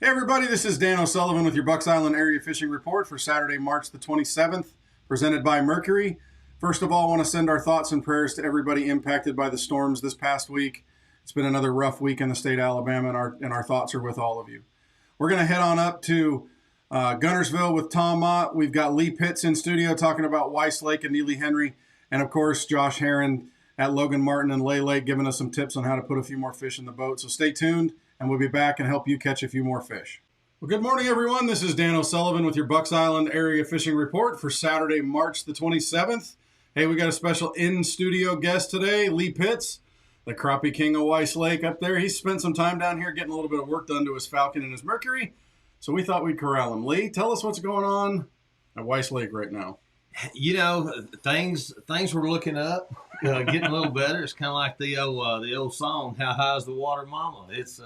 Hey everybody, this is Dan O'Sullivan with your Bucks Island Area Fishing Report for Saturday, March the 27th, presented by Mercury. First of all, I want to send our thoughts and prayers to everybody impacted by the storms this past week. It's been another rough week in the state of Alabama, and our thoughts are with all of you. We're going to head on up to Guntersville with Tom Mott. We've got Lee Pitts in studio talking about Weiss Lake and Neely Henry, and of course, Josh Herron at Logan Martin and Lay Lake giving us some tips on how to put a few more fish in the boat. So stay tuned, and we'll be back and help you catch a few more fish. Well, good morning, everyone. This is Dan O'Sullivan with your Bucks Island Area Fishing Report for Saturday, March the 27th. Hey, we got a special in-studio guest today, Lee Pitts, the crappie king of Weiss Lake up there. He's spent some time down here getting a little bit of work done to his Falcon and his Mercury, so we thought we'd corral him. Lee, tell us what's going on at Weiss Lake right now. You know, things were looking up, getting a little better. It's kind of like the old song, "How High's the Water, Mama?" It's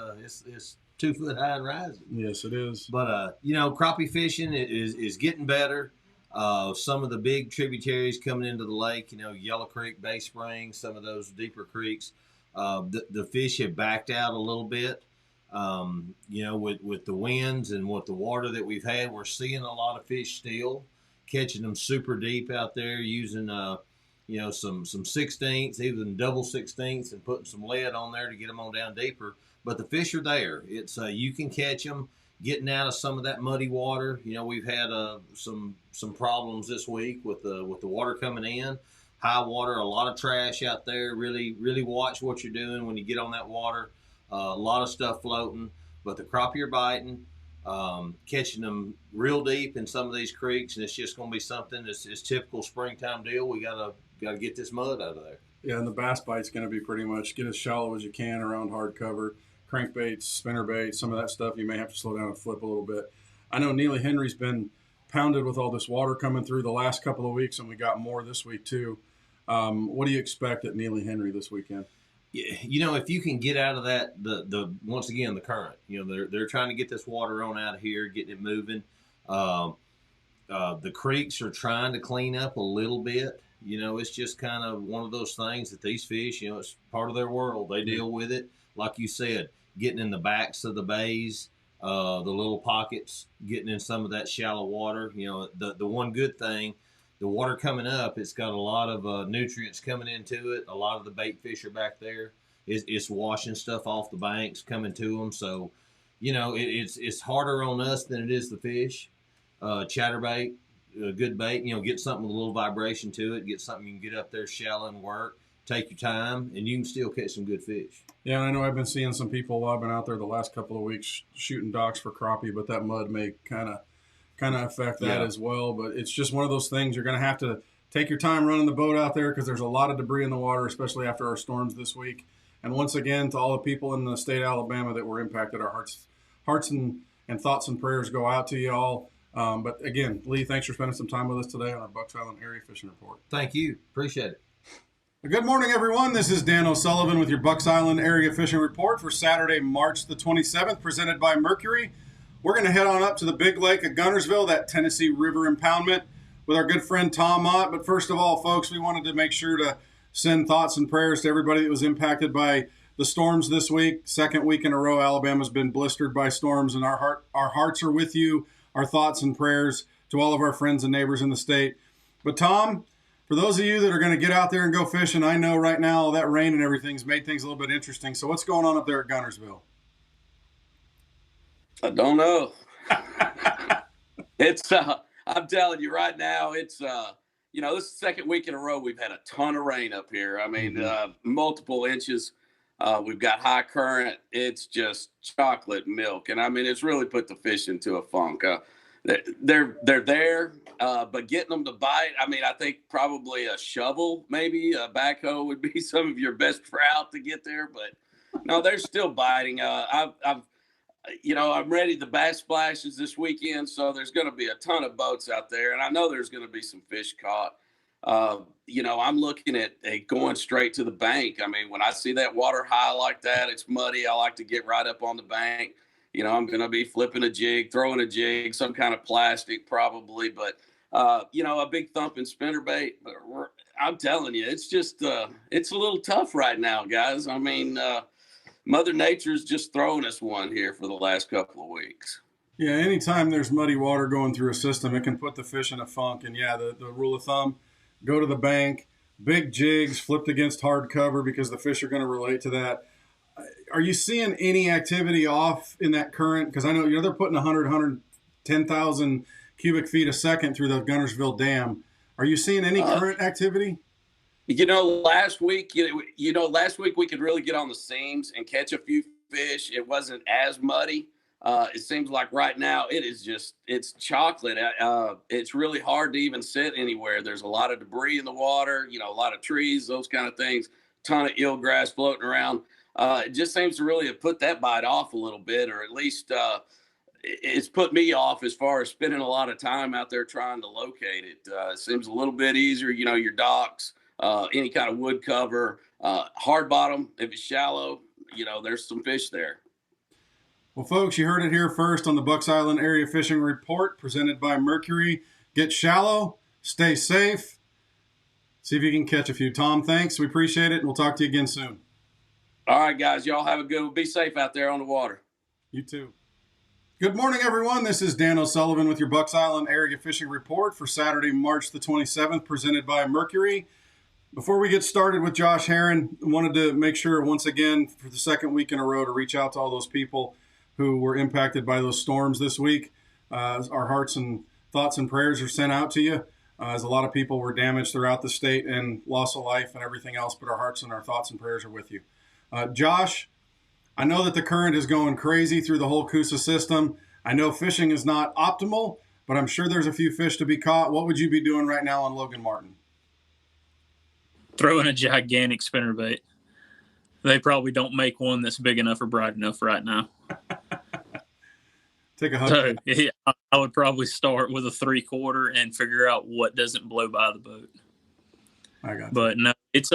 2 foot high and rising. Yes, it is. But you know, crappie fishing is getting better. Some of the big tributaries coming into the lake, you know, Yellow Creek, Bay Springs, some of those deeper creeks, the fish have backed out a little bit. You know, with the winds and with the water that we've had, we're seeing a lot of fish still. Catching them super deep out there using, you know, some 16ths, even double 16ths, and putting some lead on there to get them on down deeper. But the fish are there. It's you can catch them getting out of some of that muddy water. You know, we've had some problems this week with the water coming in, high water, a lot of trash out there. Really watch what you're doing when you get on that water. A lot of stuff floating, but the crappie are biting. Catching them real deep in some of these creeks, and it's just going to be something that's typical springtime deal. We gotta get this mud out of there. Yeah, and the bass bite's going to be pretty much get as shallow as you can around hard cover, crankbaits, spinnerbaits, some of that stuff. You may have to slow down and flip a little bit. I know Neely Henry's been pounded with all this water coming through the last couple of weeks, and we got more this week too. What do you expect at Neely Henry this weekend? You know, if you can get out of that, the once again, the current, you know, they're trying to get this water on out of here, getting it moving. The creeks are trying to clean up a little bit. You know, it's just kind of one of those things that these fish, you know, it's part of their world. They deal with it. Like you said, getting in the backs of the bays, the little pockets, getting in some of that shallow water. You know, the one good thing, the water coming up, it's got a lot of nutrients coming into it. A lot of the bait fish are back there. It's washing stuff off the banks, coming to them. So, you know, it's harder on us than it is the fish. Chatterbait, good bait. You know, get something with a little vibration to it. Get something you can get up there shallow and work. Take your time, and you can still catch some good fish. Yeah, I know I've been seeing some people while I've been out there the last couple of weeks shooting docks for crappie, but that mud may kind of affect that as well. But it's just one of those things. You're going to have to take your time running the boat out there because there's a lot of debris in the water, especially after our storms this week. And once again, to all the people in the state of Alabama that were impacted, our hearts and thoughts and prayers go out to you all. But again, Lee, thanks for spending some time with us today on our Bucks Island Area Fishing Report. Thank you. Appreciate it. Good morning, everyone. This is Dan O'Sullivan with your Bucks Island Area Fishing Report for Saturday, March the 27th, presented by Mercury. We're going to head on up to the big lake of Guntersville, that Tennessee River impoundment, with our good friend Tom Mott. But first of all, folks, we wanted to make sure to send thoughts and prayers to everybody that was impacted by the storms this week. Second week in a row, Alabama's been blistered by storms, and our hearts are with you. Our thoughts and prayers to all of our friends and neighbors in the state. But Tom, for those of you that are going to get out there and go fishing, I know right now all that rain and everything's made things a little bit interesting. So what's going on up there at Guntersville? I don't know. It's I'm telling you right now, it's you know, this is the second week in a row we've had a ton of rain up here. I mean, multiple inches. We've got high current. It's just chocolate milk, and I mean, it's really put the fish into a funk. They're there, but getting them to bite. I mean, I think probably a shovel, maybe a backhoe would be some of your best route to get there. But no, they're still biting. You know, I'm ready. The bass splashes this weekend, so there's going to be a ton of boats out there, and I know there's going to be some fish caught. You know, I'm looking at going straight to the bank. I mean, when I see that water high like that, it's muddy. I like to get right up on the bank. You know, I'm going to be flipping a jig, throwing a jig, some kind of plastic probably, but you know, a big thumping spinnerbait. But I'm telling you, it's just it's a little tough right now, guys. I mean, Mother Nature's just throwing us one here for the last couple of weeks. Yeah, anytime there's muddy water going through a system, it can put the fish in a funk. And yeah, the rule of thumb, go to the bank, big jigs flipped against hard cover because the fish are going to relate to that. Are you seeing any activity off in that current? Because I know, they're putting 110,000 cubic feet a second through the Guntersville Dam. Are you seeing any current activity? Last week, last week we could really get on the seams and catch a few fish. It wasn't as muddy. It seems like right now it's chocolate. It's really hard to even sit anywhere. There's a lot of debris in the water, a lot of trees, those kind of things, ton of eelgrass floating around. It just seems to really have put that bite off a little bit, or at least it's put me off as far as spending a lot of time out there trying to locate it. It seems a little bit easier, your docks, any kind of wood cover, hard bottom. If it's shallow, there's some fish there. Well, folks, you heard it here first on the Bucks Island Area Fishing Report presented by Mercury. Get shallow, stay safe, see if you can catch a few. Tom, thanks. We appreciate it, and we'll talk to you again soon. All right, guys, y'all have a good one. Be safe out there on the water. You too. Good morning, everyone. This is Dan O'Sullivan with your Bucks Island Area Fishing Report for Saturday, March the 27th, presented by Mercury. Before we get started with Josh Herron, I wanted to make sure once again for the second week in a row to reach out to all those people who were impacted by those storms this week. Our hearts and thoughts and prayers are sent out to you, as a lot of people were damaged throughout the state and loss of life and everything else, but our hearts and our thoughts and prayers are with you. Josh, I know that the current is going crazy through the whole Coosa system. I know fishing is not optimal, but I'm sure there's a few fish to be caught. What would you be doing right now on Logan Martin? Throwing a gigantic spinnerbait. They probably don't make one that's big enough or bright enough right now. Take a hug. So, yeah, I would probably start with a 3/4 and figure out what doesn't blow by the boat. I got you. But no, it's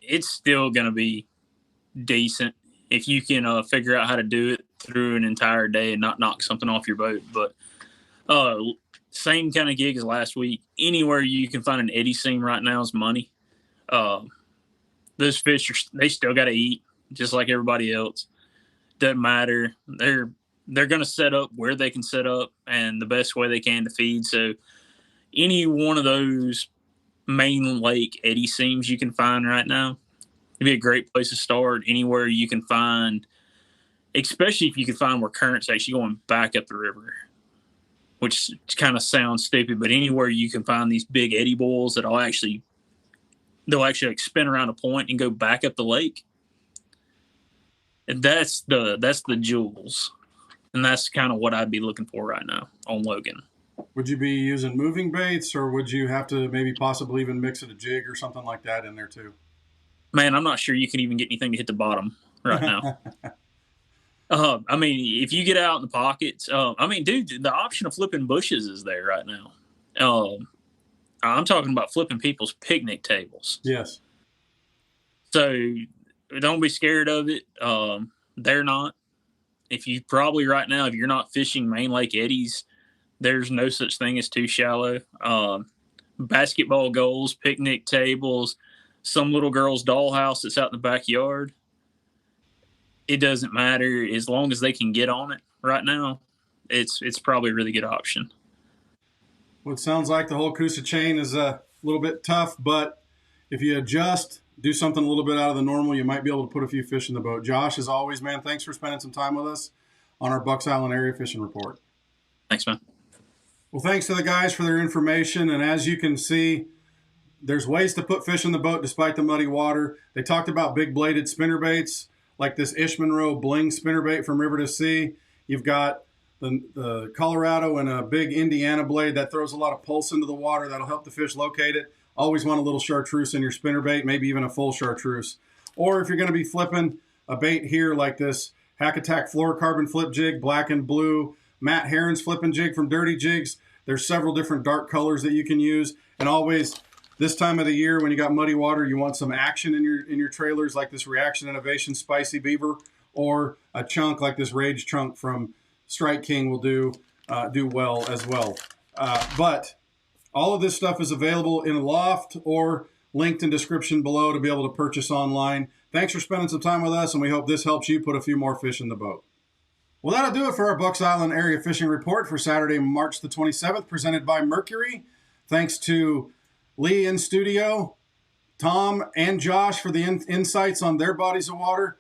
it's still going to be decent if you can figure out how to do it through an entire day and not knock something off your boat. But same kind of gig as last week. Anywhere you can find an eddy seam right now is money. Those fish they still got to eat just like everybody else. Doesn't matter. They're going to set up where they can set up and the best way they can to feed. So any one of those main lake eddy seams you can find right now, it'd be a great place to start. Anywhere you can find, especially if you can find where current's actually going back up the river, which kind of sounds stupid, but anywhere you can find these big eddy boils that they'll actually like spin around a point and go back up the lake. And that's the jewels. And that's kind of what I'd be looking for right now on Logan. Would you be using moving baits, or would you have to maybe possibly even mix it a jig or something like that in there too? Man, I'm not sure you can even get anything to hit the bottom right now. I mean, if you get out in the pockets, dude, the option of flipping bushes is there right now. I'm talking about flipping people's picnic tables. Yes. So don't be scared of it. They're not. If you're not fishing main lake eddies, there's no such thing as too shallow. Basketball goals, picnic tables, some little girl's dollhouse that's out in the backyard. It doesn't matter as long as they can get on it right now. It's probably a really good option. Well, it sounds like the whole Coosa chain is a little bit tough, but if you adjust, do something a little bit out of the normal, you might be able to put a few fish in the boat. Josh, as always, man, thanks for spending some time with us on our Bucks Island Area Fishing Report. Thanks, man. Well, thanks to the guys for their information. And as you can see, there's ways to put fish in the boat despite the muddy water. They talked about big bladed spinnerbaits, like this Ishmonroe Bling spinnerbait from River to Sea. You've got the Colorado and a big Indiana blade that throws a lot of pulse into the water. That'll help the fish locate it. Always want a little chartreuse in your spinnerbait, maybe even a full chartreuse. Or if you're going to be flipping a bait here like this Hack Attack fluorocarbon flip jig, black and blue, Matt Herron's flipping jig from Dirty Jigs. There's several different dark colors that you can use. And always, this time of the year when you got muddy water, you want some action in your trailers, like this Reaction Innovation Spicy Beaver, or a chunk like this Rage Chunk from Strike King will do well as well. But all of this stuff is available in a loft or linked in description below to be able to purchase online. Thanks for spending some time with us, and we hope this helps you put a few more fish in the boat. Well, that'll do it for our Bucks Island Area Fishing Report for Saturday, March the 27th, presented by Mercury. Thanks to Lee in studio, Tom and Josh for the insights on their bodies of water.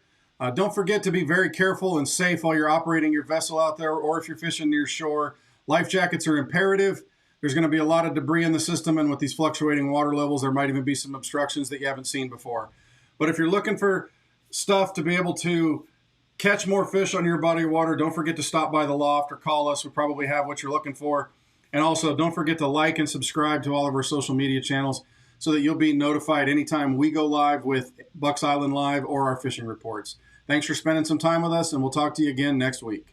Don't forget to be very careful and safe while you're operating your vessel out there, or if you're fishing near shore. Life jackets are imperative. There's going to be a lot of debris in the system, and with these fluctuating water levels, there might even be some obstructions that you haven't seen before. But if you're looking for stuff to be able to catch more fish on your body of water, don't forget to stop by the loft or call us. We probably have what you're looking for. And also, don't forget to like and subscribe to all of our social media channels so that you'll be notified anytime we go live with Bucks Island Live or our fishing reports. Thanks for spending some time with us, and we'll talk to you again next week.